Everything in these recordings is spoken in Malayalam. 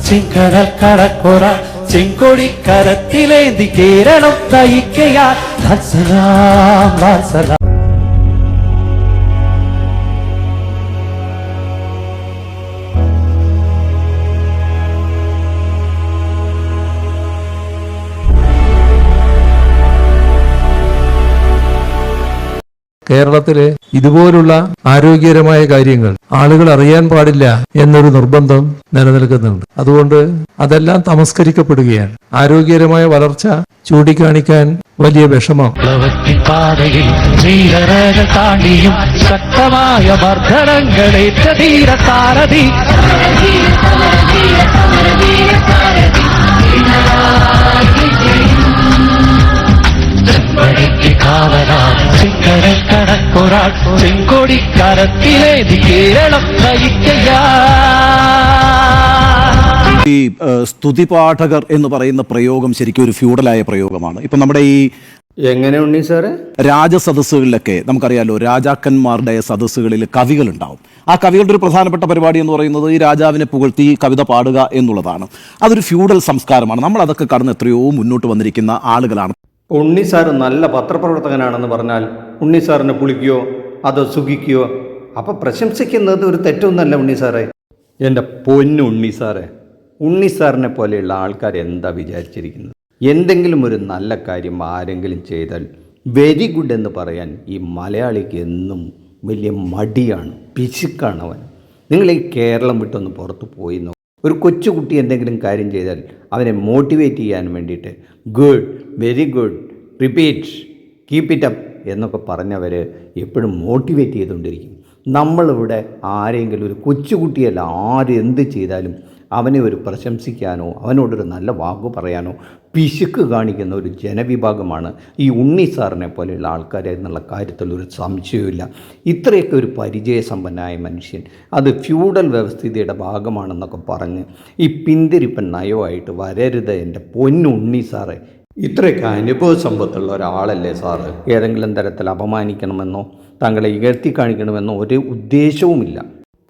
ചെങ്കടൽ കടക്കൊറ ചെങ്കൊടി കരത്തിലേന്തി കേരളം തയ്ക്കയാ ലാൽസലാം ലാൽസലാം. കേരളത്തിലെ ഇതുപോലുള്ള ആരോഗ്യകരമായ കാര്യങ്ങൾ ആളുകൾ അറിയാൻ പാടില്ല എന്നൊരു നിർബന്ധം നിലനിൽക്കുന്നുണ്ട്. അതുകൊണ്ട് അതെല്ലാം തമസ്കരിക്കപ്പെടുകയാണ്. ആരോഗ്യകരമായ വളർച്ച ചൂണ്ടിക്കാണിക്കാൻ വലിയ വിഷമം. ശക്തമായ മർദ്ദനങ്ങളേറ്റ ധീരസാരഥി ചെങ്കൊടിക്കരത്തിലേന്തി കേരളം നയിക്കയാ. ഈ സ്തുതിപാഠകർ എന്ന് പറയുന്ന പ്രയോഗം ശരിക്കും ഒരു ഫ്യൂഡലായ പ്രയോഗമാണ്. ഇപ്പം നമ്മുടെ ഈ എങ്ങനെ ഉണ്ണി സാറ് രാജസദസ്സുകളിലൊക്കെ നമുക്കറിയാലോ, രാജാക്കന്മാരുടെ സദസ്സുകളിൽ കവികളുണ്ടാവും. ആ കവികളുടെ ഒരു പ്രധാനപ്പെട്ട പരിപാടി എന്ന് പറയുന്നത് ഈ രാജാവിനെ പുകഴ്ത്തി കവിത പാടുക എന്നുള്ളതാണ്. അതൊരു ഫ്യൂഡൽ സംസ്കാരമാണ്. നമ്മൾ അതൊക്കെ കടന്ന് എത്രയോ മുന്നോട്ട് വന്നിരിക്കുന്ന ആളുകളാണ്. ഉണ്ണി സാറ് നല്ല പത്രപ്രവർത്തകനാണെന്ന് പറഞ്ഞാൽ ഉണ്ണി സാറിനെ പുളിക്കുകയോ അതോ സുഖിക്കുകയോ അപ്പം പ്രശംസിക്കുന്നത് ഒരു തെറ്റൊന്നല്ല ഉണ്ണി സാറേ. എൻ്റെ പൊന്നു ഉണ്ണി സാറേ, ഉണ്ണി സാറിനെ പോലെയുള്ള ആൾക്കാർ എന്താ വിചാരിച്ചിരിക്കുന്നത്? എന്തെങ്കിലും ഒരു നല്ല കാര്യം ആരെങ്കിലും ചെയ്താൽ വെരി ഗുഡ് എന്ന് പറയാൻ ഈ മലയാളിക്ക് എന്നും വലിയ മടിയാണ്, പിശുക്കാണ് അവൻ. നിങ്ങൾ ഈ കേരളം വിട്ടൊന്ന് പുറത്ത് പോയി നോക്കും. ഒരു കൊച്ചുകുട്ടി എന്തെങ്കിലും കാര്യം ചെയ്താൽ അവനെ മോട്ടിവേറ്റ് ചെയ്യാൻ വേണ്ടിയിട്ട് good, very good, repeat, keep it up എന്നൊക്കെ പറഞ്ഞവർ എപ്പോഴും മോട്ടിവേറ്റ് ചെയ്തുകൊണ്ടിരിക്കും. നമ്മളിവിടെ ആരെങ്കിലും ഒരു കൊച്ചുകുട്ടിയല്ല, ആരെന്ത് ചെയ്താലും അവനെ ഒരു പ്രശംസിക്കാനോ അവനോടൊരു നല്ല വാക്ക് പറയാനോ പിശുക്ക് കാണിക്കുന്ന ഒരു ജനവിഭാഗമാണ് ഈ ഉണ്ണി സാറിനെ പോലെയുള്ള ആൾക്കാർ എന്നുള്ള കാര്യത്തിൽ ഒരു സംശയവുമില്ല. ഇത്രയൊക്കെ ഒരു പരിചയസമ്പന്നമായ മനുഷ്യൻ അത് ഫ്യൂഡൽ വ്യവസ്ഥിതിയുടെ ഭാഗമാണെന്നൊക്കെ പറഞ്ഞ് ഈ പിന്തിരിപ്പൻ നയമായിട്ട് വരരുത് എൻ്റെ പൊന്നുണ്ണി സാറേ. ഇത്രയൊക്കെ അനുഭവ സമ്പത്തുള്ള ഒരാളല്ലേ സാറ്? ഏതെങ്കിലും തരത്തിൽ അപമാനിക്കണമെന്നോ താങ്കളെ ഇകഴ്ത്തി കാണിക്കണമെന്നോ ഒരു ഉദ്ദേശവുമില്ല.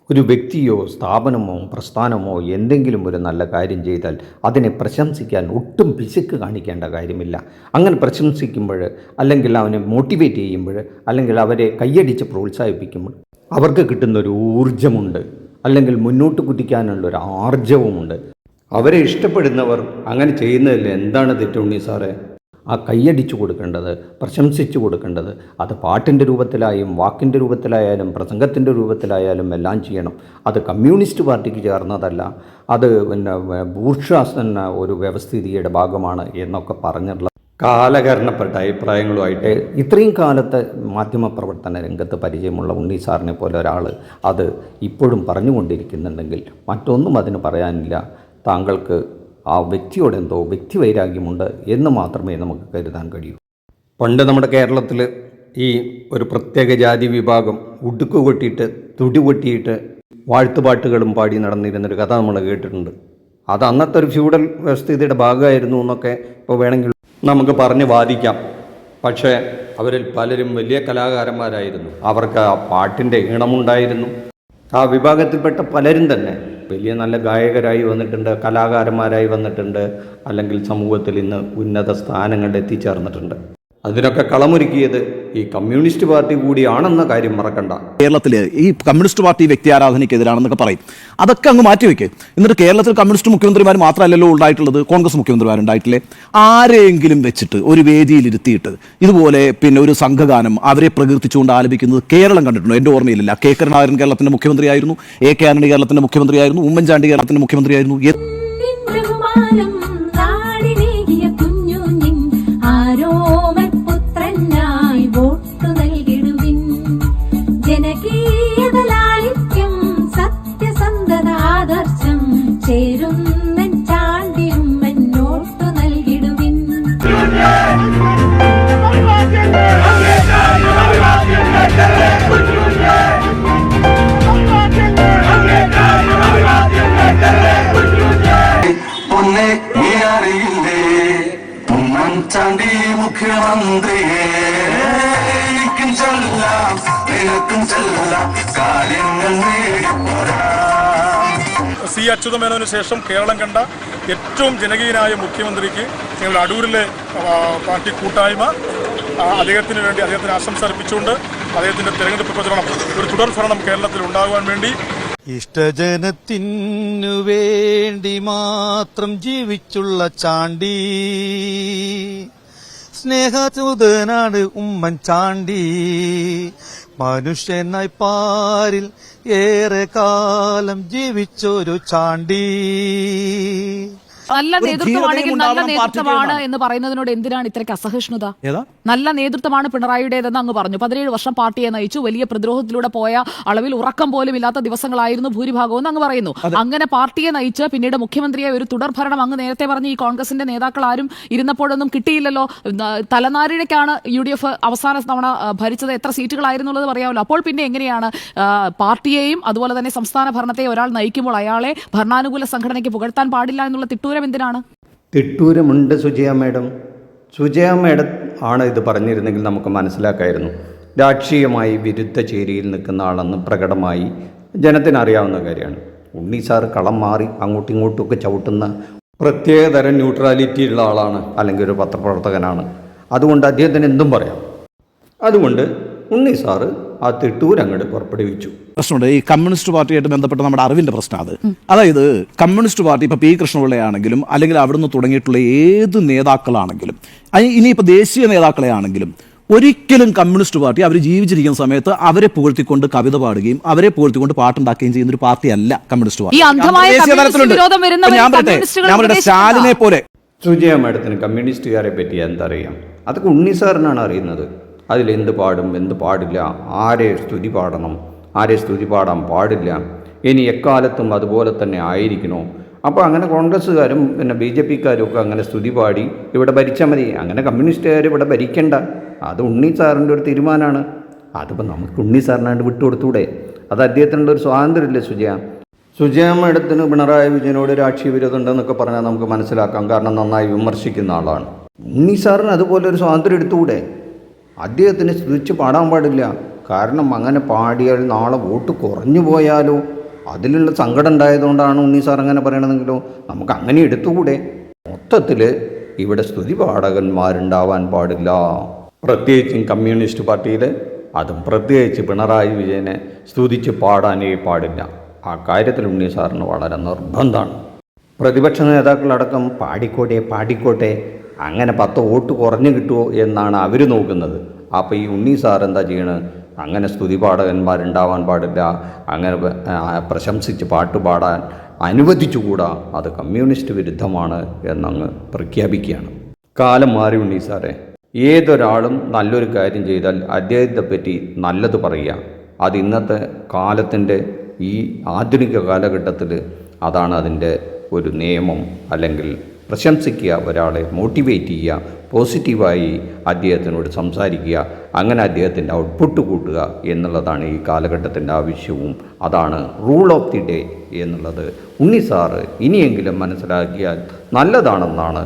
ഒരു വ്യക്തിയോ സ്ഥാപനമോ പ്രസ്ഥാനമോ എന്തെങ്കിലും ഒരു നല്ല കാര്യം ചെയ്താൽ അതിനെ പ്രശംസിക്കാൻ ഒട്ടും പിശുക്ക് കാണിക്കേണ്ട കാര്യമില്ല. അങ്ങനെ പ്രശംസിക്കുമ്പോൾ അല്ലെങ്കിൽ അവനെ മോട്ടിവേറ്റ് ചെയ്യുമ്പോൾ അല്ലെങ്കിൽ അവരെ കൈയടിച്ച് പ്രോത്സാഹിപ്പിക്കുമ്പോൾ അവർക്ക് കിട്ടുന്നൊരു ഊർജ്ജമുണ്ട്, അല്ലെങ്കിൽ മുന്നോട്ട് കുതിക്കാനുള്ളൊരു ആർജവുമുണ്ട്. അവരെ ഇഷ്ടപ്പെടുന്നവർ അങ്ങനെ ചെയ്യുന്നതിൽ എന്താണ് തെറ്റുണ്ണി സാറേ? ആ കൈയടിച്ചു കൊടുക്കേണ്ടത്, പ്രശംസിച്ചു കൊടുക്കേണ്ടത് അത് പാട്ടിൻ്റെ രൂപത്തിലായും വാക്കിൻ്റെ രൂപത്തിലായാലും പ്രസംഗത്തിൻ്റെ രൂപത്തിലായാലും എല്ലാം ചെയ്യണം. അത് കമ്മ്യൂണിസ്റ്റ് പാർട്ടിക്ക് ചേർന്നതല്ല, അത് പിന്നെ ബൂർഷ്വാസ് എന്ന ഒരു വ്യവസ്ഥിതിയുടെ ഭാഗമാണ് എന്നൊക്കെ പറഞ്ഞിട്ടുള്ള കാലകരണപ്പെട്ട അഭിപ്രായങ്ങളുമായിട്ട് ഇത്രയും കാലത്തെ മാധ്യമപ്രവർത്തന രംഗത്ത് പരിചയമുള്ള ഉണ്ണി സാറിനെ പോലെ ഒരാൾ അത് ഇപ്പോഴും പറഞ്ഞുകൊണ്ടിരിക്കുന്നുണ്ടെങ്കിൽ മറ്റൊന്നും അതിന് പറയാനില്ല. താങ്കൾക്ക് ആ വ്യക്തിയോടെന്തോ വ്യക്തിവൈരാഗ്യമുണ്ട് എന്ന് മാത്രമേ നമുക്ക് കരുതാൻ കഴിയൂ. പണ്ട് നമ്മുടെ കേരളത്തിൽ ഈ ഒരു പ്രത്യേക ജാതി വിഭാഗം ഉടുക്ക് കൊട്ടിയിട്ട് തുടി കൊട്ടിയിട്ട് വാഴ്ത്തുപാട്ടുകളും പാടി നടന്നിരുന്നൊരു കഥ നമ്മൾ കേട്ടിട്ടുണ്ട്. അത് അന്നത്തെ ഒരു ഫ്യൂഡൽ വ്യവസ്ഥിതിയുടെ ഭാഗമായിരുന്നു എന്നൊക്കെ ഇപ്പോൾ വേണമെങ്കിൽ നമുക്ക് പറഞ്ഞ് വാദിക്കാം. പക്ഷേ അവരിൽ പലരും വലിയ കലാകാരന്മാരായിരുന്നു. അവർക്ക് ആ പാട്ടിൻ്റെ ഈണമുണ്ടായിരുന്നു. ആ വിഭാഗത്തിൽപ്പെട്ട പലരും തന്നെ വലിയ നല്ല ഗായകരായി വന്നിട്ടുണ്ട്, കലാകാരന്മാരായി വന്നിട്ടുണ്ട്, അല്ലെങ്കിൽ സമൂഹത്തിൽ ഇന്ന് ഉന്നത സ്ഥാനങ്ങളിൽ എത്തിച്ചേർന്നിട്ടുണ്ട്. അതിനൊക്കെ കളമൊരുക്കിയത് ഈ കമ്മ്യൂണിസ്റ്റ് പാർട്ടി കൂടിയാണെന്ന കാര്യം മറക്കണ്ട. കേരളത്തിൽ ഈ കമ്മ്യൂണിസ്റ്റ് പാർട്ടി വ്യക്തി ആരാധനയ്ക്കെതിരാണെന്നൊക്കെ പറയും. അതൊക്കെ അങ്ങ് മാറ്റിവെക്ക്. എന്നിട്ട് കേരളത്തിൽ കമ്മ്യൂണിസ്റ്റ് മുഖ്യമന്ത്രിമാർ മാത്രമല്ലല്ലോ ഉണ്ടായിട്ടുള്ളത്, കോൺഗ്രസ് മുഖ്യമന്ത്രിമാരുണ്ടായിട്ടില്ലേ? ആരെങ്കിലും വെച്ചിട്ട് ഒരു വേദിയിലിരുത്തിയിട്ട് ഇതുപോലെ പിന്നെ ഒരു സംഘഗാനം അവരെ പ്രകീർത്തിച്ചുകൊണ്ട് ആലപിക്കുന്നത് കേരളം കണ്ടിട്ടുണ്ടോ? എൻ്റെ ഓർമ്മയിലില്ല. കെ കരുണാകരൻ കേരളത്തിൻ്റെ മുഖ്യമന്ത്രിയായിരുന്നു, എ കെ ആന്റണി കേരളത്തിൻ്റെ മുഖ്യമന്ത്രിയായിരുന്നു, ഉമ്മൻചാണ്ടി കേരളത്തിൻ്റെ മുഖ്യമന്ത്രിയായിരുന്നു. ഉമ്മൻചാണ്ടി മുഖ്യമന്ത്രിയെ എനിക്കും ചൊല്ലാം നിനക്കും ചൊല്ലാം കാര്യങ്ങൾ നേടിപ്പോരാ. സി അച്യുതമേനോന് ശേഷം കേരളം കണ്ട ഏറ്റവും ജനകീയനായ മുഖ്യമന്ത്രിക്ക് ഞങ്ങളുടെ അടൂരിലെ പാർട്ടി കൂട്ടായ്മ അദ്ദേഹത്തിന് വേണ്ടി അദ്ദേഹത്തിന് ആശംസ അർപ്പിച്ചുകൊണ്ട് അദ്ദേഹത്തിൻ്റെ തെരഞ്ഞെടുപ്പ് പ്രചരണം ഒരു തുടർ ഭരണം കേരളത്തിൽ ഉണ്ടാകുവാൻ വേണ്ടി ഇഷ്ടജനത്തിനു വേണ്ടി മാത്രം ജീവിച്ചുള്ള ചാണ്ടി സ്നേഹചൂതനാണ് ഉമ്മൻചാണ്ടി മനുഷ്യനായി പാരിൽ ഏറെ കാലം ജീവിച്ചൊരു ചാണ്ടി. നല്ല നേതൃത്വമാണെങ്കിൽ നല്ല നേതൃത്വമാണ് എന്ന് പറയുന്നതിനോട് എന്തിനാണ് ഇത്രയ്ക്ക് അസഹിഷ്ണുത? നല്ല നേതൃത്വമാണ് പിണറായിയുടേതെന്ന് അങ്ങ് പറഞ്ഞു. 17 വർഷം പാർട്ടിയെ നയിച്ചു, വലിയ പ്രതിരോധത്തിലൂടെ പോയ അളവിൽ ഉറക്കം പോലും ഇല്ലാത്ത ദിവസങ്ങളായിരുന്നു ഭൂരിഭാഗവും എന്ന് അങ്ങ് പറയുന്നു. അങ്ങനെ പാർട്ടിയെ നയിച്ച് പിന്നീട് മുഖ്യമന്ത്രിയെ ഒരു തുടർഭരണം അങ്ങ് നേരത്തെ പറഞ്ഞ് ഈ കോൺഗ്രസിന്റെ നേതാക്കൾ ആരും ഇരുന്നപ്പോഴൊന്നും കിട്ടിയില്ലല്ലോ. തലനാരിഴയ്ക്കാണ് UDF അവസാന തവണ ഭരിച്ചത്. എത്ര സീറ്റുകളായിരുന്നുള്ളത് പറയാമല്ലോ. അപ്പോൾ പിന്നെ എങ്ങനെയാണ് പാർട്ടിയെയും അതുപോലെ തന്നെ സംസ്ഥാന ഭരണത്തെയും ഒരാൾ നയിക്കുമ്പോൾ അയാളെ ഭരണാനുകൂല സംഘടനയ്ക്ക് പുകഴ്ത്താൻ പാടില്ല എന്നുള്ള എന്തിനാണ്? തിട്ടൂരമുണ്ട് സുജയ മേഡം. സുജയ മേഡം ആണ് ഇത് പറഞ്ഞിരുന്നെങ്കിൽ നമുക്ക് മനസ്സിലാക്കായിരുന്നു. രാഷ്ട്രീയമായി വിരുദ്ധ ചേരിയിൽ നിൽക്കുന്ന ആളെന്ന് പ്രകടമായി ജനത്തിനറിയാവുന്ന കാര്യമാണ്. ഉണ്ണി സാർ കളം മാറി അങ്ങോട്ടും ഇങ്ങോട്ടുമൊക്കെ ചവിട്ടുന്ന പ്രത്യേകതരം ന്യൂട്രാലിറ്റി ഉള്ള ആളാണ്, അല്ലെങ്കിൽ ഒരു പത്രപ്രവർത്തകനാണ്. അതുകൊണ്ട് അദ്ദേഹത്തിന് എന്തും പറയാം. അതുകൊണ്ട് ഉണ്ണി സാറ് ആ തിട്ടൂരങ്ങട് പുറപ്പെടുവിച്ചു. പ്രശ്നമുണ്ട് ഈ കമ്മ്യൂണിസ്റ്റ് പാർട്ടിയായിട്ട് ബന്ധപ്പെട്ട നമ്മുടെ അറിവിന്റെ പ്രശ്നം. അതായത് കമ്മ്യൂണിസ്റ്റ് പാർട്ടി ഇപ്പൊ പി കൃഷ്ണപിള്ളയാണെങ്കിലും അല്ലെങ്കിൽ അവിടുന്ന് തുടങ്ങിയിട്ടുള്ള ഏത് നേതാക്കളാണെങ്കിലും ഇനിയിപ്പോൾ ദേശീയ നേതാക്കളെ ആണെങ്കിലും ഒരിക്കലും കമ്മ്യൂണിസ്റ്റ് പാർട്ടി അവർ ജീവിച്ചിരിക്കുന്ന സമയത്ത് അവരെ പുകഴ്ത്തിക്കൊണ്ട് കവിത പാടുകയും അവരെ പുകഴ്ത്തിക്കൊണ്ട് പാട്ടുണ്ടാക്കുകയും ചെയ്യുന്ന ഒരു പാർട്ടിയല്ല കമ്മ്യൂണിസ്റ്റ് പാർട്ടി. ദേശീയ തലത്തിലുണ്ട്. സ്റ്റാലിനെ പോലെ. സുജയ മേഡത്തിന് കമ്മ്യൂണിസ്റ്റുകാരെ പറ്റി എന്തറിയാം? അതൊക്കെ ഉണ്ണി സാറിനാണ് അറിയുന്നത്. അതിലെന്ത് പാടും, എന്ത് പാടില്ല, ആരെ സ്തുതി പാടണം, ആരെ സ്തുതി പാടാൻ പാടില്ല, ഇനി എക്കാലത്തും അതുപോലെ തന്നെ ആയിരിക്കണോ. അപ്പോൾ അങ്ങനെ കോൺഗ്രസ്സുകാരും പിന്നെ BJPക്കാരും ഒക്കെ അങ്ങനെ സ്തുതി പാടി ഇവിടെ ഭരിച്ചാൽ മതി. അങ്ങനെ കമ്മ്യൂണിസ്റ്റുകാർ ഇവിടെ ഭരിക്കണ്ട. അത് ഉണ്ണി സാറിൻ്റെ ഒരു തീരുമാനമാണ്. അതിപ്പോൾ നമുക്ക് ഉണ്ണി സാറിനായിട്ട് വിട്ടുകൊടുത്തൂടെ? അത് അദ്ദേഹത്തിനുള്ള ഒരു സ്വാതന്ത്ര്യമില്ലേ സുജയ മേഡത്തിന് പിണറായി വിജയനോട് രാഷ്ട്രീയ വിരോധം ഉണ്ടെന്നൊക്കെ പറഞ്ഞാൽ നമുക്ക് മനസ്സിലാക്കാം. കാരണം നന്നായി വിമർശിക്കുന്ന ആളാണ്. ഉണ്ണി സാറിന് അതുപോലെ ഒരു സ്വാതന്ത്ര്യം എടുത്തുകൂടെ? അദ്ദേഹത്തിന് സ്തുതിച്ച് പാടാൻ പാടില്ല. കാരണം അങ്ങനെ പാടിയാൽ നാളെ വോട്ട് കുറഞ്ഞു പോയാലോ, അതിലുള്ള സങ്കടം ഉണ്ടായതുകൊണ്ടാണ് ഉണ്ണി സാർ അങ്ങനെ പറയണമെങ്കിലോ നമുക്ക് അങ്ങനെ എടുത്തുകൂടെ? മൊത്തത്തിൽ ഇവിടെ സ്തുതി പാടകന്മാരുണ്ടാവാൻ പാടില്ല, പ്രത്യേകിച്ചും കമ്മ്യൂണിസ്റ്റ് പാർട്ടിയിൽ. അതും പ്രത്യേകിച്ച് പിണറായി വിജയനെ സ്തുതിച്ച് പാടാനേ പാടില്ല. ആ കാര്യത്തിൽ ഉണ്ണി സാറിന് വളരെ നിർബന്ധമാണ്. പ്രതിപക്ഷ നേതാക്കളടക്കം പാടിക്കോട്ടെ അങ്ങനെ 10 വോട്ട് കുറഞ്ഞു കിട്ടുമോ എന്നാണ് അവർ നോക്കുന്നത്. അപ്പോൾ ഈ ഉണ്ണി സാർ എന്താ ചെയ്യണത്? അങ്ങനെ സ്തുതി പാടകന്മാരുണ്ടാവാൻ പാടില്ല, അങ്ങനെ പ്രശംസിച്ച് പാട്ടുപാടാൻ അനുവദിച്ചുകൂടാ, അത് കമ്മ്യൂണിസ്റ്റ് വിരുദ്ധമാണ് എന്നങ്ങ് പ്രഖ്യാപിക്കുകയാണ്. കാലം മാറി ഉണ്ണി സാറേ. ഏതൊരാളും നല്ലൊരു കാര്യം ചെയ്താൽ അദ്ദേഹത്തെ പറ്റി നല്ലത് പറയുക. അത് ഇന്നത്തെ കാലത്തിൻ്റെ ഈ ആധുനിക കാലഘട്ടത്തിൽ അതാണ് അതിൻ്റെ ഒരു നിയമം. അല്ലെങ്കിൽ പ്രശംസിക്കുക, ഒരാളെ മോട്ടിവേറ്റ് ചെയ്യുക, പോസിറ്റീവായി അദ്ദേഹത്തിനോട് സംസാരിക്കുക, അങ്ങനെ അദ്ദേഹത്തിൻ്റെ ഔട്ട്പുട്ട് കൂട്ടുക എന്നുള്ളതാണ് ഈ കാലഘട്ടത്തിൻ്റെ ആവശ്യവും. അതാണ് റൂൾ ഓഫ് ദി ഡേ എന്നുള്ളത് ഉണ്ണി സാറ് ഇനിയെങ്കിലും മനസ്സിലാക്കിയാൽ നല്ലതാണെന്നാണ്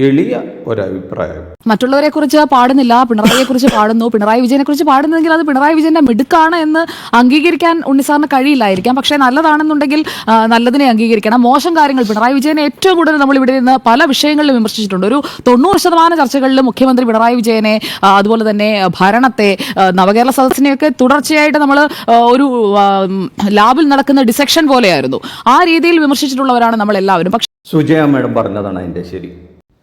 എളിയ ഒരഭിപ്രായം. മറ്റുള്ളവരെ കുറിച്ച് പാടുന്നില്ല, പിണറായിയെ കുറിച്ച് പാടുന്നു. പിണറായി വിജയനെ കുറിച്ച് പാടുന്നെങ്കിൽ അത് പിണറായി വിജയന്റെ മിടുക്കാണ് എന്ന് അംഗീകരിക്കാൻ ഉണ്ണിസാറിന് കഴിയില്ലായിരിക്കാം. പക്ഷേ നല്ലതാണെന്നുണ്ടെങ്കിൽ നല്ലതിനെ അംഗീകരിക്കണം. മോശം കാര്യങ്ങൾ പിണറായി വിജയനെ ഏറ്റവും കൂടുതൽ നമ്മൾ ഇവിടെ നിന്ന് പല വിഷയങ്ങളിലും വിമർശിച്ചിട്ടുണ്ട്. ഒരു 90% ചർച്ചകളിൽ മുഖ്യമന്ത്രി പിണറായി വിജയനെ, അതുപോലെ തന്നെ ഭരണത്തെ, നവകേരള സദസ്സിനെയൊക്കെ തുടർച്ചയായിട്ട് നമ്മൾ ഒരു ലാബിൽ നടക്കുന്ന ഡിസെക്ഷൻ പോലെയായിരുന്നു. ആ രീതിയിൽ വിമർശിച്ചിട്ടുള്ളവരാണ് നമ്മൾ എല്ലാവരും. പക്ഷേ സുജയ മേഡം പറഞ്ഞതാണ് അതിൻ്റെ ശരി.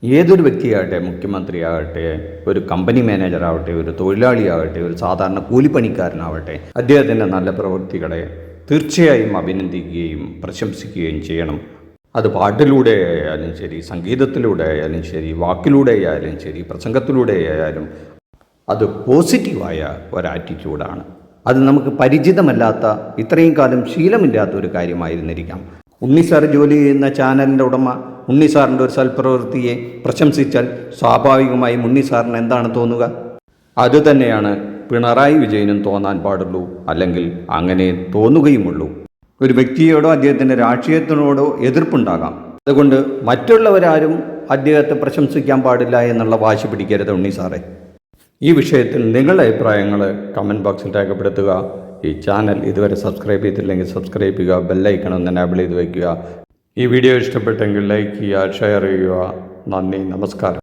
ഏതൊരു വ്യക്തിയാകട്ടെ, മുഖ്യമന്ത്രിയാകട്ടെ, ഒരു കമ്പനി മാനേജറാവട്ടെ, ഒരു തൊഴിലാളിയാകട്ടെ, ഒരു സാധാരണ കൂലിപ്പണിക്കാരനാവട്ടെ, അദ്ദേഹത്തിൻ്റെ നല്ല പ്രവൃത്തികളെ തീർച്ചയായും അഭിനന്ദിക്കുകയും പ്രശംസിക്കുകയും ചെയ്യണം. അത് പാട്ടിലൂടെ ആയാലും ശരി, സംഗീതത്തിലൂടെ ആയാലും ശരി, വാക്കിലൂടെ ആയാലും ശരി, പ്രസംഗത്തിലൂടെ ആയാലും അത് പോസിറ്റീവായ ഒരാറ്റിറ്റ്യൂഡാണ്. അത് നമുക്ക് പരിചിതമല്ലാത്ത, ഇത്രയും കാലം ശീലമില്ലാത്ത ഒരു കാര്യമായിരുന്നിരിക്കാം. ഉണ്ണി സാർ ജോലി ചെയ്യുന്ന ചാനലിൻ്റെ ഉടമ ഉണ്ണി സാറിൻ്റെ ഒരു സൽപ്രവൃത്തിയെ പ്രശംസിച്ചാൽ സ്വാഭാവികമായും ഉണ്ണി സാറിന് എന്താണ് തോന്നുക? അതുതന്നെയാണ് പിണറായി വിജയനും തോന്നാൻ പാടുള്ളൂ, അല്ലെങ്കിൽ അങ്ങനെ തോന്നുകയുമുള്ളൂ. ഒരു വ്യക്തിയോടോ അദ്ദേഹത്തിൻ്റെ രാഷ്ട്രീയത്തിനോടോ എതിർപ്പുണ്ടാകാം. അതുകൊണ്ട് മറ്റുള്ളവരാരും അദ്ദേഹത്തെ പ്രശംസിക്കാൻ പാടില്ല എന്നുള്ള വാശി പിടിക്കരുത് ഉണ്ണി സാറേ. ഈ വിഷയത്തിൽ നിങ്ങളുടെ അഭിപ്രായങ്ങൾ കമൻറ്റ് ബോക്സിൽ രേഖപ്പെടുത്തുക. ഈ ചാനൽ ഇതുവരെ സബ്സ്ക്രൈബ് ചെയ്തില്ലെങ്കിൽ സബ്സ്ക്രൈബ് ചെയ്യുക, ബെല്ലൈക്കൺ ഒന്ന് എനേബിൾ ചെയ്ത് വയ്ക്കുക. ഈ വീഡിയോ ഇഷ്ടപ്പെട്ടെങ്കിൽ ലൈക്ക് ചെയ്യുക, ഷെയർ ചെയ്യുക. നന്ദി, നമസ്കാരം.